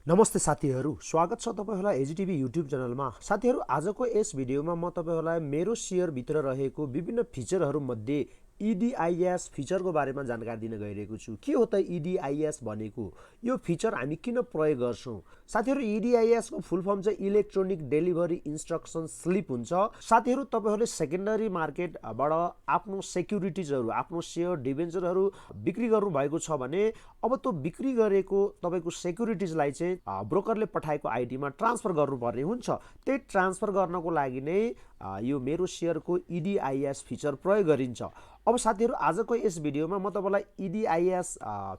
नमस्ते साथीहरु, स्वागत छ तपाईहरुलाई एजीटीभी युट्युब च्यानलमा। साथीहरु, आजको यस भिडियोमा म तपाईहरुलाई मेरो शेयर भित्र रहेको विभिन्न फिचरहरु मध्ये EDIS फिचरको बारेमा जानकारी दिन गइरहेको छु। के हो त EDIS भनेको? यो फिचर हामी किन प्रयोग गर्छौं? साथीहरु, EDIS को फुल फर्म चाहिँ इलेक्ट्रोनिक डेलिभरी इन्स्ट्रक्सन स्लिप हुन्छ। साथीहरु, तपाईहरुले सेकेन्डरी मार्केटबाट आफ्नो सेक्युरिटीजहरु, आफ्नो शेयर डिबेन्चरहरु बिक्री गर्नु भएको छ भने अब त्यो बिक्री गरेको तपाईको सेक्युरिटीजलाई चाहिँ ब्रोकरले पठाएको आईडीमा ट्रान्सफर गर्नुपर्ने हुन्छ। त्यही ट्रान्सफर गर्नको लागि नै यो मेरो शेयरको EDIS फिचर प्रयोग गरिन्छ। अब साथीहरु, आजको यस भिडियोमा म तपाईलाई EDIS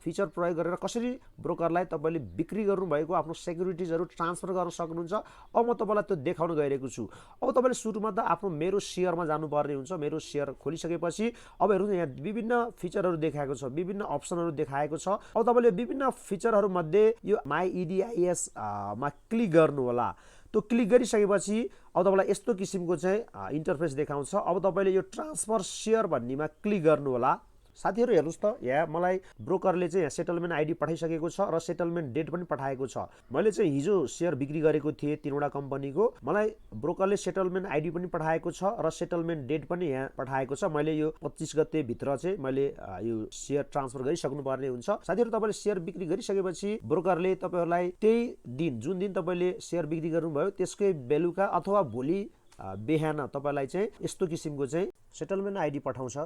फिचर प्रयोग गरेर कसरी ब्रोकरलाई तपाईले बिक्री गर्नु भएको आफ्नो सेक्युरिटीजहरु ट्रान्सफर गर्न सक्नुहुन्छ, अब म तपाईलाई त्यो देखाउन गइरहेको छु। अब तपाईले सुरुमा त आफ्नो मेरो शेयरमा जानुपर्ने हुन्छ। मेरो शेयर खोलिसकेपछि अब हेर्नुस्, यहाँ विभिन्न फिचरहरु देखाएको छ, विभिन्न अप्सनहरु देखाएको छ। अब तपाईले विभिन्न फिचरहरु मध्ये यो My EDIS मा क्लिक गर्नु होला। त्यो क्लिक गरिसकेपछि अब तपाईलाई यस्तो किसिमको चाहिँ इन्टरफेस देखाउँछ। अब तपाईले यो ट्रान्सफर शेयर भन्नेमा क्लिक गर्नु होला। साथीहरु, हेर्नुस् त, यहाँ मलाई ब्रोकरले चाहिँ यहाँ सेटलमेन्ट आईडी पठाइसकेको छ र सेटलमेन्ट डेट पनि पठाएको छ। मैले चाहिँ हिजो शेयर बिक्री गरेको थिएँ तीनवटा कम्पनीको। मलाई ब्रोकरले सेटलमेन्ट आईडी पनि पठाएको छ र सेटलमेन्ट डेट पनि यहाँ पठाएको छ। मैले यो 25 गते भित्र चाहिँ मैले यो शेयर ट्रान्सफर गरिसक्नु पर्ने हुन्छ। साथीहरु, तपाईले शेयर बिक्री गरिसकेपछि ब्रोकरले तपाईहरुलाई त्यही दिन, जुन दिन तपाईले शेयर बिक्री गर्नुभयो त्यसकै बेलुका अथवा भोलि बिहान तपाईलाई चाहिँ यस्तो किसिमको चाहिँ सेटलमेन्ट आईडी पठाउँछ।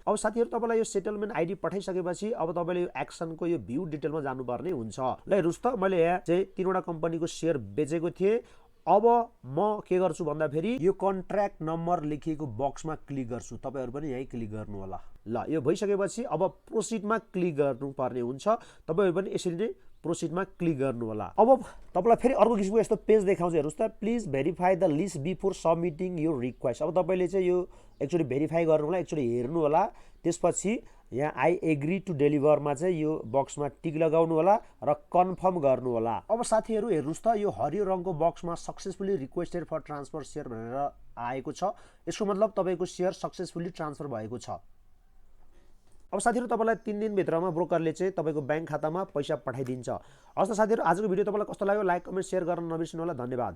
अब साथीहरु, तपाईलाई यो सेटलमेन्ट आईडी पठाइसकेपछि अब तपाईले यो एक्सनको यो भ्यू डिटेलमा जानुपर्ने हुन्छ। ल हेर्नुस् त, मैले यहाँ चाहिँ तीनवटा कम्पनीको शेयर बेचेको थिएँ। अब म के गर्छु भन्दाखेरि यो कन्ट्र्याक्ट नम्बर लेखिएको बक्समा क्लिक गर्छु। तपाईहरु पनि यही क्लिक गर्नु होला। ल, यो भइसकेपछि अब प्रोसिडमा क्लिक गर्नुपर्ने हुन्छ। तपाईहरु पनि यसरी नै प्रोसिडमा क्लिक गर्नु होला। अब तपाईलाई फेरि अर्को किसिमको यस्तो पेज देखाउँछ। हेर्नुस् त, please verify the list before सबमिटिङ your request. अब तपाईले चाहिँ यो एकचोटी भेरिफाई गर्नु होला, एकचोटी हेर्नु होला। त्यसपछि यहाँ आई एग्री टु डेलिभरमा चाहिँ यो बक्समा टिक लगाउनु होला र कन्फर्म गर्नु होला। अब साथीहरु, हेर्नुस् त, यो हरियो रङको बक्समा successfully requested for transfer share भनेर आएको छ। यसको मतलब तपाईको शेयर सक्सेसफुली ट्रान्सफर भएको छ। अब साथीहरु, तपाईलाई 3 दिन भित्रमा ब्रोकरले चाहिँ तपाईको बैंक खातामा पैसा पठाइदिन्छ। हस् त साथीहरु, आजको भिडियो तपाईलाई कस्तो लाग्यो लाइक कमेन्ट शेयर गर्न नबिर्सनु होला। धन्यवाद।